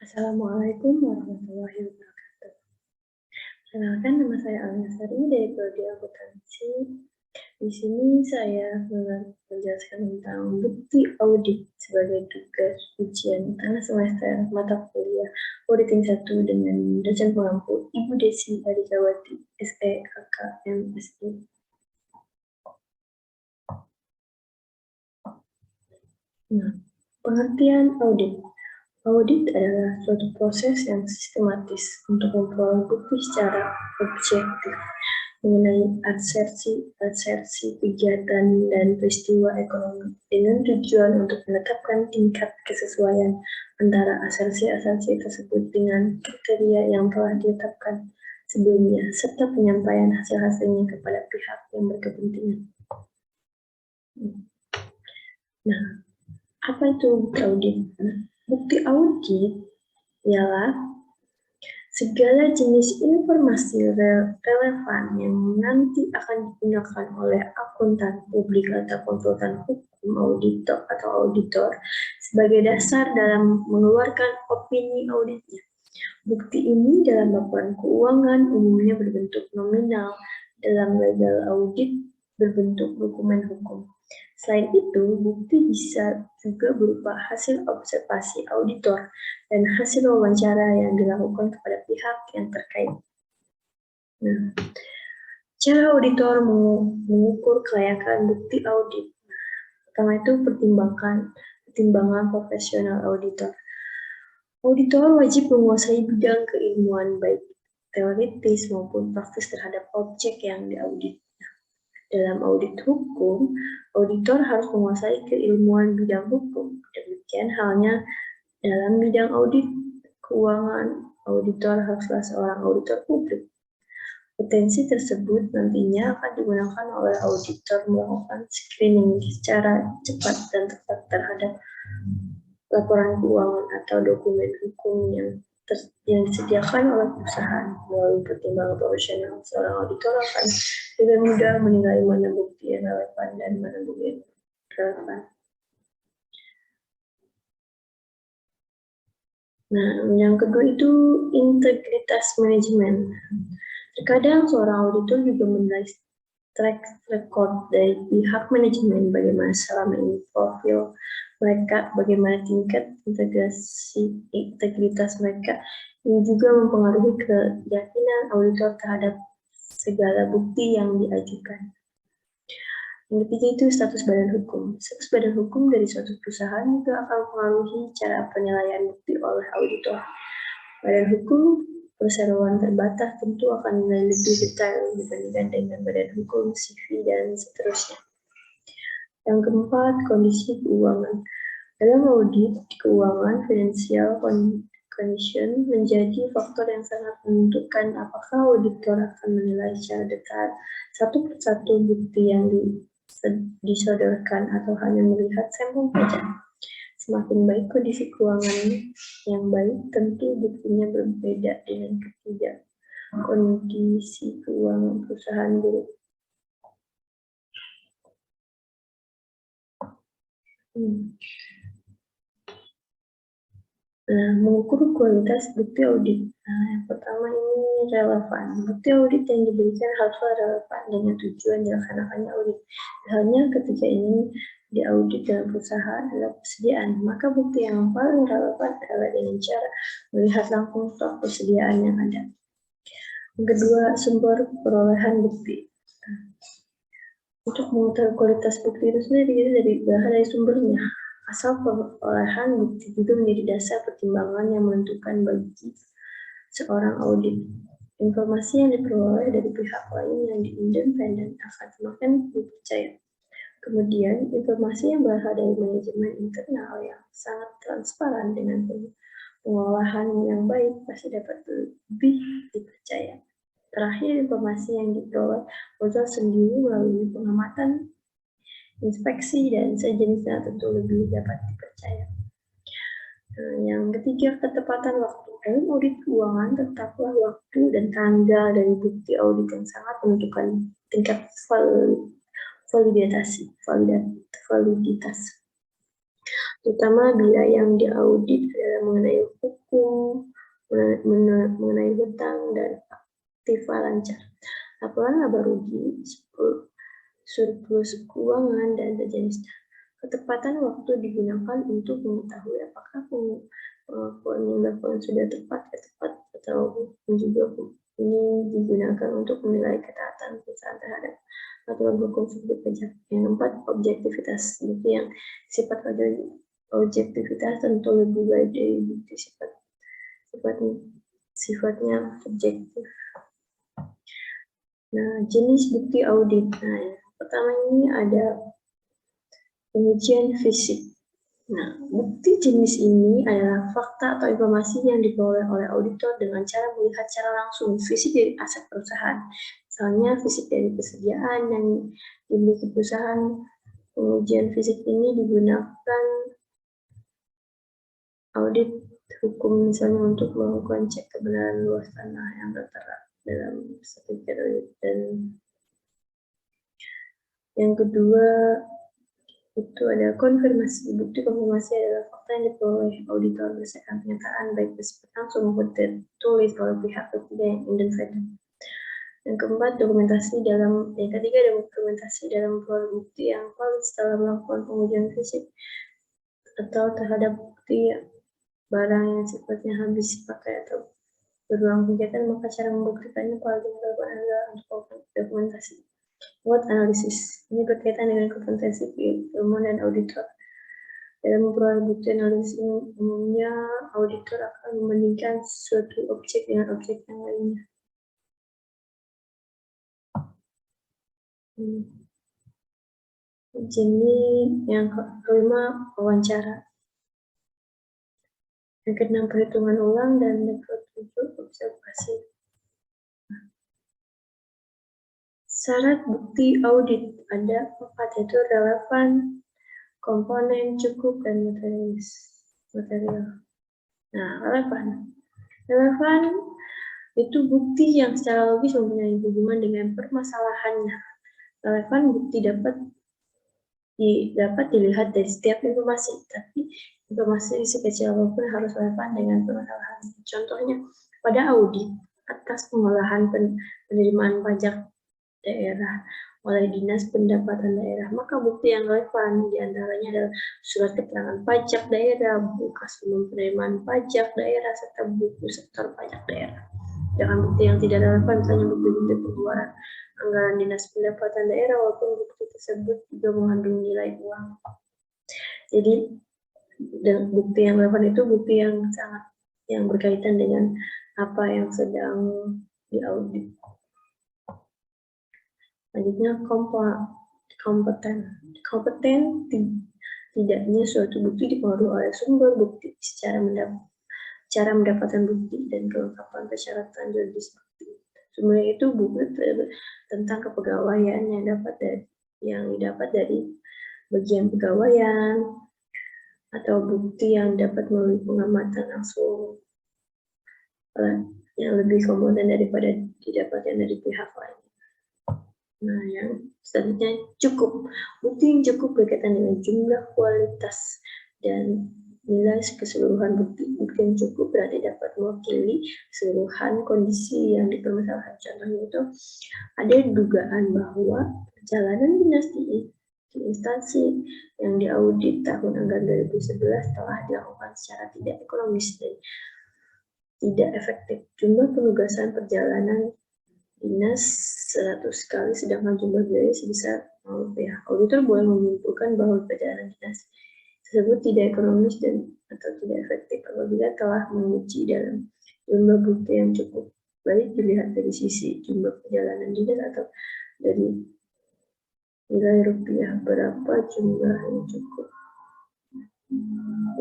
Assalamualaikum warahmatullahi wabarakatuh. Perkenalkan, nama saya Almasari dari Prodi Akuntansi. Di sini saya menjelaskan tentang bukti audit sebagai tugas ujian tengah semester mata kuliah Auditing 1 dengan dosen pengampu Ibu Desi Adijawati, SE, KK, MSI. Nah, pengertian audit. Audit adalah suatu proses yang sistematis untuk memperoleh bukti secara objektif mengenai asersi kegiatan dan peristiwa ekonomi dengan tujuan untuk menetapkan tingkat kesesuaian antara asersi tersebut dengan kriteria yang telah ditetapkan sebelumnya serta penyampaian hasil-hasilnya kepada pihak yang berkepentingan. Nah, apa itu bukti audit? Bukti audit ialah segala jenis informasi relevan yang nanti akan digunakan oleh akuntan publik atau konsultan hukum auditor sebagai dasar dalam mengeluarkan opini auditnya. Bukti ini dalam laporan keuangan umumnya berbentuk nominal, dalam legal audit berbentuk dokumen hukum. Selain itu, bukti bisa juga berupa hasil observasi auditor dan hasil wawancara yang dilakukan kepada pihak yang terkait. Nah, cara auditor mengukur kelayakan bukti audit. Pertama itu pertimbangan profesional auditor. Auditor wajib menguasai bidang keilmuan baik teoritis maupun praktis terhadap objek yang diaudit. Dalam audit hukum, auditor harus menguasai keilmuan bidang hukum. Demikian halnya dalam bidang audit keuangan, auditor haruslah seorang auditor publik. Potensi tersebut nantinya akan digunakan oleh auditor melakukan screening secara cepat dan tepat terhadap laporan keuangan atau dokumen hukum yang disediakan oleh perusahaan. Melalui pertimbangan profesional, seorang auditor akan dengan mudah menilai mana bukti yang relevan dan mana bukti yang relevan. Nah, yang kedua itu integritas manajemen. Terkadang seorang auditor juga menilai track record dari pihak manajemen, bagaimana selama ini profil mereka, bagaimana tingkat integritas mereka. Ini juga mempengaruhi keyakinan auditor terhadap segala bukti yang diajukan. Yang ketiga itu status badan hukum. Status badan hukum dari suatu perusahaan juga akan mempengaruhi cara penilaian bukti oleh auditor. Badan hukum perseroan terbatas tentu akan menilai lebih detail dibandingkan dengan badan hukum, CV, dan seterusnya. Yang keempat, kondisi keuangan. Dalam audit keuangan, financial condition menjadi faktor yang sangat menentukan apakah auditor akan menilai secara detail satu persatu bukti yang disodorkan atau hanya melihat sampel saja. Semakin baik kondisi keuangan yang baik, tentu buktinya berbeda dengan ketiga kondisi keuangan perusahaan buruk. Nah, mengukur kualitas bukti audit. Nah, yang pertama ini relevan. Bukti audit yang diberikan haruslah relevan dengan tujuan dilaksanakannya audit. Misalnya ketika ini diaudit dalam perusahaan adalah persediaan, maka bukti yang paling relevan adalah dengan cara melihat langsung stok persediaan yang ada. Yang kedua, sumber perolehan bukti. Untuk mengetahui kualitas bukti itu sendiri dari sumbernya. Asal perolehan bukti juga menjadi dasar pertimbangan yang menentukan bagi seorang audit. Informasi yang diperoleh dari pihak lain yang independen akan semakin dipercaya. Kemudian, informasi yang berasal dari manajemen internal yang sangat transparan dengan pengolahan yang baik pasti dapat lebih dipercaya. Terakhir, informasi yang diperoleh auditor sendiri melalui pengamatan, inspeksi, dan sejenisnya tentu lebih dapat dipercaya. Yang ketiga, ketepatan waktu. Dalam audit keuangan, tetaplah waktu dan tanggal dari bukti audit yang sangat menentukan tingkat validitas. terutama bila yang diaudit adalah mengenai hukum, mengenai hutang, dan aktiva lancar. Laporan laba rugi, surplus keuangan, dan sejenisnya. Ketepatan waktu digunakan untuk mengetahui apakah pengakuan yang dilakukan sudah tepat, atau juga ini digunakan untuk menilai ketaatan perusahaan terhadap aturan hukum seperti pajak. Yang keempat, objektivitas. Bukti yang sifat objektivitas tentu lebih baik dari bukti sifatnya subjektif. Nah, jenis bukti audit. Nah, yang pertama ini ada pengujian fisik. Nah, bukti jenis ini adalah fakta atau informasi yang diperoleh oleh auditor dengan cara melihat secara langsung fisik dari aset perusahaan. Misalnya fisik dari persediaan yang dimiliki perusahaan. Pengujian fisik ini digunakan audit hukum misalnya untuk melakukan cek kebenaran luas tanah yang tertera dalam sertifikat audit. Dan yang kedua itu ada konfirmasi. Bukti konfirmasi adalah fakta yang diperoleh auditor berdasarkan pernyataan baik bersifat langsung maupun tertulis oleh pihak ketiga yang independen. Yang keempat, dokumentasi yang ketiga ada dokumentasi dalam bukti yang valid setelah melakukan pengujian fisik atau terhadap bukti barang yang sifatnya habis pakai atau berulang kegiatan, maka cara membuktikannya paling relevan adalah untuk dokumentasi. Buat analisis, ini berkaitan dengan kompetensi ilmuwan dan auditor. Dalam memperoleh bukti analisis umumnya, auditor akan membandingkan suatu objek dengan objek yang lainnya. Jenis yang kelima, wawancara. Yang keenam, perhitungan ulang, dan yang ketujuh, observasi. Syarat bukti audit ada 4, yaitu relevan, komponen, cukup, dan material. Nah, relevan itu bukti yang secara logis mempunyai hubungan dengan permasalahannya. Relevan bukti dapat dilihat dari setiap informasi, tapi informasi sekecil apapun harus relevan dengan permasalahan. Contohnya, pada audit atas pengolahan penerimaan pajak daerah oleh Dinas Pendapatan Daerah, maka bukti yang relevan diantaranya adalah surat keterangan pajak daerah, buku kas umum penerimaan pajak daerah, serta buku setor pajak daerah. Dengan bukti yang tidak relevan, misalnya bukti pengeluaran anggaran Dinas Pendapatan Daerah, walaupun bukti tersebut juga mengandung nilai uang. Jadi, bukti yang relevan itu bukti yang berkaitan dengan apa yang sedang diaudit. Selanjutnya, kompeten tidaknya suatu bukti dipengaruhi oleh sumber bukti, cara mendapatkan bukti, dan kelengkapan persyaratan juridis bukti. Sumbernya itu buku tentang kepegawaian yang didapat dari bagian pegawaian, atau bukti yang dapat melalui pengamatan langsung yang lebih kompeten daripada didapatkan dari pihak lain. Nah, yang selanjutnya cukup. Bukti yang cukup berkaitan dengan jumlah, kualitas, dan nilai keseluruhan bukti. Bukti yang cukup berarti dapat mewakili keseluruhan kondisi yang dipermasalahkan. Contohnya itu ada dugaan bahwa perjalanan dinas di instansi yang diaudit tahun anggaran 2011 telah dilakukan secara tidak ekonomis dan tidak efektif. Jumlah penugasan perjalanan dinas 100 kali, sedangkan jumlah biaya sebesar Rp. Auditor boleh menyimpulkan bahwa perjalanan dinas tersebut tidak ekonomis atau tidak efektif apabila telah menguji dalam jumlah bukti yang cukup, baik dilihat dari sisi jumlah perjalanan dinas atau dari nilai rupiah berapa jumlah yang cukup.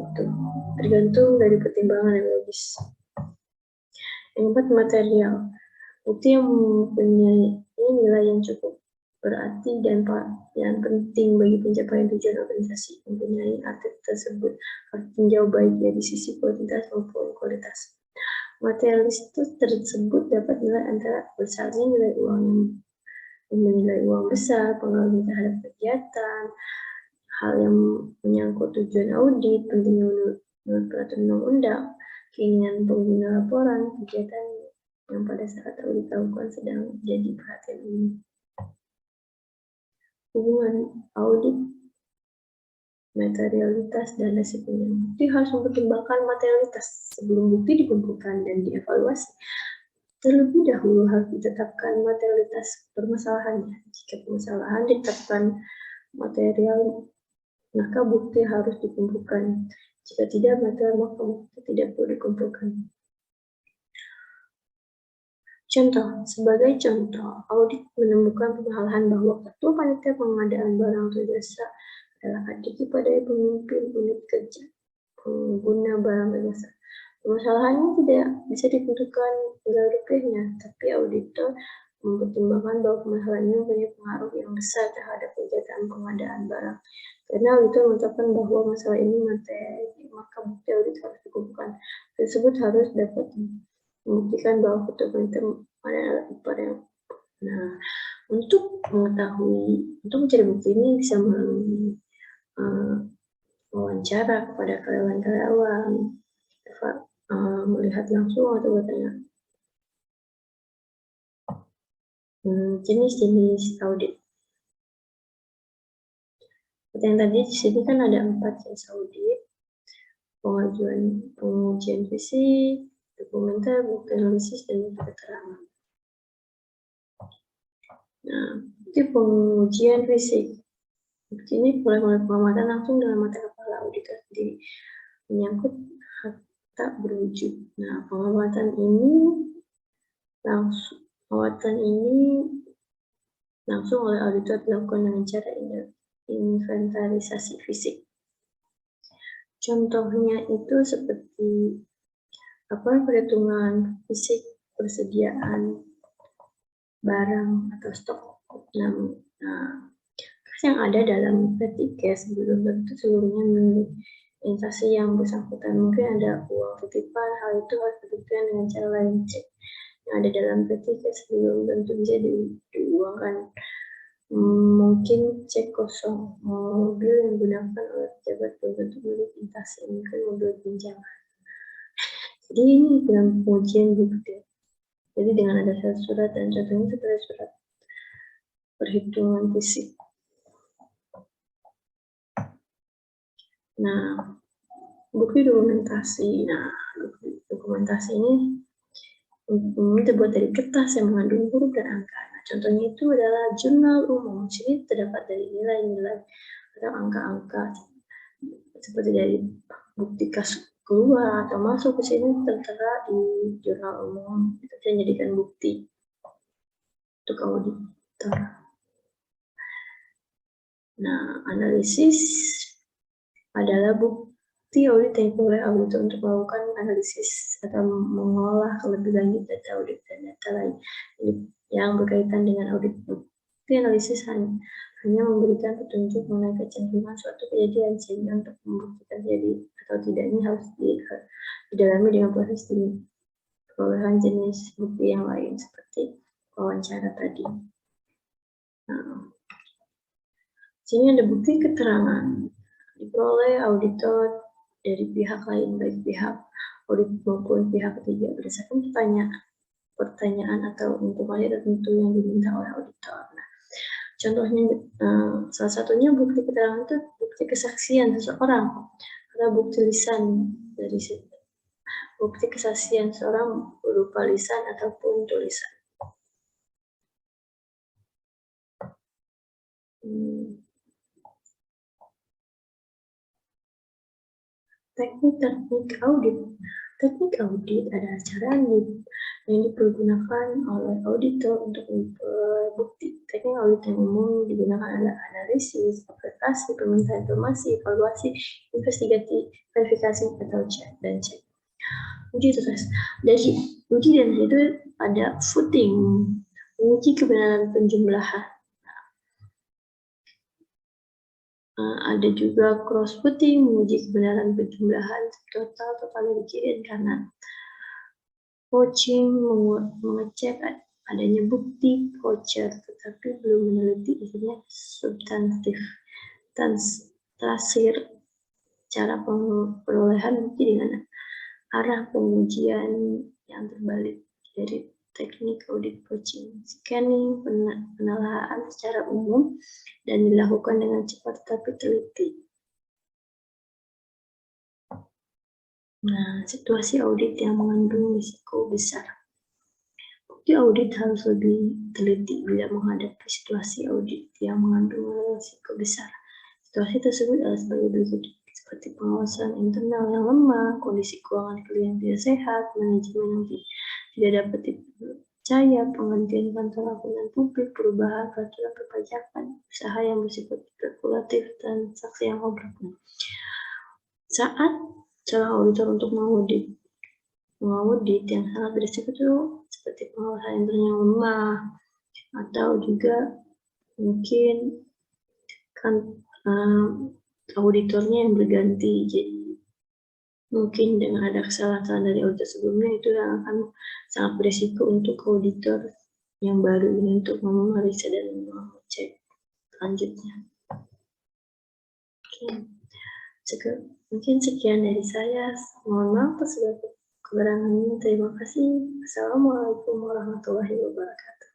Itu tergantung dari pertimbangan yang logis. Yang keempat, material. Bukti yang mempunyai nilai yang cukup berarti dan yang penting bagi pencapaian tujuan organisasi. Mempunyai arti tersebut harus tinjau baik dari sisi kuantitas maupun kualitas. Materialitas tersebut dapat nilai antara besarnya nilai uang yang menilai uang besar, pengaruh terhadap kegiatan, hal yang menyangkut tujuan audit, pentingnya menurut peraturan undang-undang, keinginan pengguna laporan, kegiatan yang pada saat audit dilakukan sedang jadi perhatian umum. Hubungan audit, materialitas, dan resikonya. Bukti harus mempertimbangkan materialitas sebelum bukti dikumpulkan dan dievaluasi. Terlebih dahulu harus ditetapkan materialitas permasalahannya. Jika permasalahan ditetapkan material, maka bukti harus dikumpulkan. Jika tidak, maka bukti tidak perlu dikumpulkan. Contoh, sebagai contoh, audit menemukan kesalahan bahwa ketua panitia pengadaan barang atau jasa adalah adik pada pemimpin unit kerja pengguna barang dan jasa. Permasalahannya tidak bisa ditentukan nilai rupiahnya, tapi auditor mempertimbangkan bahwa permasalahannya mempunyai pengaruh yang besar terhadap kegiatan pengadaan barang. Karena auditor menetapkan bahwa masalah ini materi, maka bukti audit harus dikumpulkan. Tersebut harus dapat membuktikan bahwa ketua panitia adalah ipar yang. Nah, untuk mencari bukti ini bisa melalui wawancara kepada karyawan-karyawan, melihat langsung atau bertanya. Jenis-jenis audit. Seperti yang tadi di sini kan ada 4 jenis audit: pengujian fisik, dokumenter, bukti analisis, dan bukti keterangan. Nah, bukti pengujian fisik. Bukti ini mulai pengamatan langsung dengan mata kepala auditor sendiri menyangkut hak tak berwujud. Nah, pengamatan ini langsung oleh auditor dilakukan dengan cara inventarisasi fisik. Contohnya itu seperti perhitungan fisik persediaan barang atau stok. Nah, yang ada dalam P3 sebelum tentu seluruhnya milik instansi yang bersangkutan. Mungkin ada uang titipan, hal itu harus dibuktikan dengan cara lain. Cek yang ada dalam P3 sebelum tentu bisa diuangkan. Mungkin cek kosong, mobil yang digunakan oleh pejabat belum tentu milik instansi, mungkin mobil pinjaman. Jadi ini dalam pengujian bukti. Jadi dengan ada surat dan contohnya seperti surat perhitungan fisik. Nah, bukti dokumentasi. Nah, dokumentasi ini terbuat dari kertas yang mengandung huruf dan angka. Nah, contohnya itu adalah jurnal umum. Di sini terdapat dari nilai-nilai atau angka-angka seperti dari bukti kas keluar atau masuk ke sini tertera di jurnal umum. Itu bisa dijadikan bukti untuk auditor. Nah, analisis adalah bukti audit yang oleh auditor untuk melakukan analisis atau mengolah lebih lanjut data audit dan data lain yang berkaitan dengan audit. Bukti analisis hanya memberikan petunjuk mengenai kecenderungan suatu kejadian, sehingga untuk membuktikan jadi atau tidaknya harus didalami dengan proses perolehan jenis bukti yang lain seperti wawancara tadi. Nah, sini ada bukti keterangan diperoleh auditor dari pihak lain, baik pihak audit maupun pihak ketiga, berdasarkan pertanyaan atau informasi tertentu yang diminta oleh auditor. Nah, contohnya, salah satunya bukti keterangan itu bukti kesaksian seseorang atau bukti lisan dari bukti kesaksian seseorang berupa lisan ataupun tulisan. Teknik audit. Teknik audit adalah cara yang dipergunakan oleh auditor untuk bukti. Teknik audit yang umum digunakan adalah analisis, aplikasi, permintaan informasi, evaluasi, investigasi, verifikasi, atau cek. Uji terus. Dari uji dan itu ada footing, menguji kebenaran penjumlahan. Ada juga cross-footing, menguji kebenaran penjumlahan total di kiri dan kanan. Vouching, mengecek adanya bukti voucher, tetapi belum meneliti isinya substantif. tafsir cara perolehan bukti dengan arah pengujian yang terbalik dari teknik audit poaching, scanning, penelaahan secara umum, dan dilakukan dengan cepat tapi teliti. Nah, situasi audit yang mengandung risiko besar. Bukti audit harus lebih teliti bila menghadapi situasi audit yang mengandung risiko besar. Situasi tersebut adalah sebagai berikut, seperti pengawasan internal yang lemah, kondisi keuangan klien tidak sehat, manajemen yang tidak dapat dipercaya, penggantian kantor akuntan publik, perubahan peraturan perpajakan, usaha yang bersifat spekulatif, transaksi yang kompleks. Saat seorang auditor untuk mengaudit yang sangat berisiko itu seperti pengawasan internal yang lemah, atau juga mungkin kan auditornya yang berganti, jadi mungkin dengan ada kesalahan dari auditor sebelumnya itu yang akan sangat berisiko untuk auditor yang baru ini untuk memeriksa dan mengecek selanjutnya. Oke. Mungkin sekian dari saya. Mohon maaf atas kekurangannya. Terima kasih. Assalamualaikum warahmatullahi wabarakatuh.